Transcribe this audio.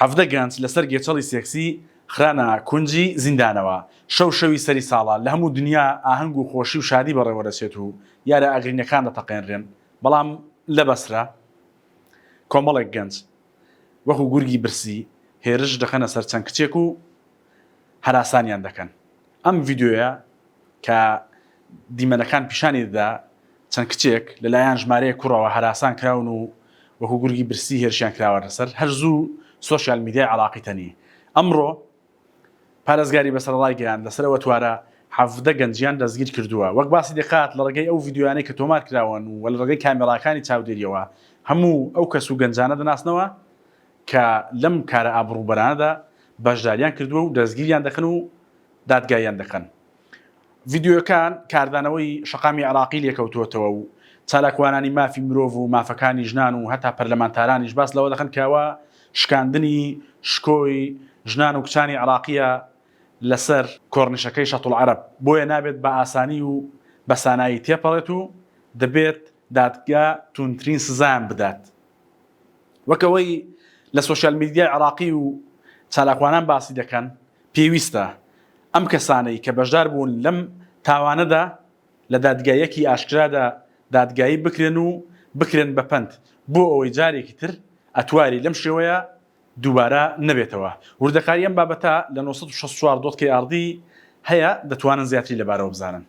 حەفدە گەنج لەسەر گێچەڵی سێکسی خرانە کونجی زیندانەوە شەوی سەری ساڵە لە هەموو دنیا ئاهەنگ و خۆشی و شادی بەڕێوەدەچێت و یارە ئەگرینەکان دەتەقێنرێن بەڵام لە بەسرە کۆمەڵێک گەنج وەکو گورگی برسی هێرش دەخەنە سەر چەند کچێک و هەراسانیان دەکەن. ئەم ڤیددیۆیە کە دیمەنەکان پیشانی دەدا چەند کچێک لەلایەن ژمارەیە کوڕەوە هەراسان کراون و وەکو گورگی برسی هێرشیان کراوە لەسەر هەرزوو سۆشیال میدیای عەلاقیتەنی. ئەمڕۆ پارێزگاری بەسەرەڵای گەیان لەسەرەوە توارە 17 گەنجیان دەستگیر کردووە. وەک باسی دەکات لە ڕێگەی ئەو ڤیددیۆیانەی کە تۆمار کراون و لە ڕێگەی کامێڕاکانی چاودێریەوە هەموو ئەو کەس و گەنجانە دەناسنەوە کە لەم کارە ئابڕووبەرانەدا بەشداریان کردووە و دەستگیریان دەکەن و دادگایان دەکەن. ڤیددیۆکان کاردانەوەی شەقامی عێراقی لێکەوتووەتەوە و چالاکوانانی مافی مرۆڤ و مافەکانی ژنان و هەتا پەرلەمانتارانیش باس لەوە دەکەن کەوە شکاندنی شکۆی ژنان و کچانی عێراقیە لەسەر کۆڕنیشەکەی شەتڵ عەرەب بۆیە نابێت بە ئاسانی و بە سانایی تێپەڕێت و دەبێت دادگا تونترین سزایان بدات. وەکەوەی لە سۆشیال میدیای عێراقی و چالاکوانان باسی دەکەن پێویستە ئەم کەسانەی کە بەشدار بوون لەم تاوانەدا لە دادگایەکی ئاشکرادا دادگایی بکرێن و بکرێن بە پەند بۆ ئەوەی جارێکی تر ئەتواری لەم شێوەیە دووبارە نەبێتەوە. وردەکاری ئەم بابەتە لە 964 دۆتکەی ئاردی هەیە دەتوانن زیاتری لەبارەوە بزانن.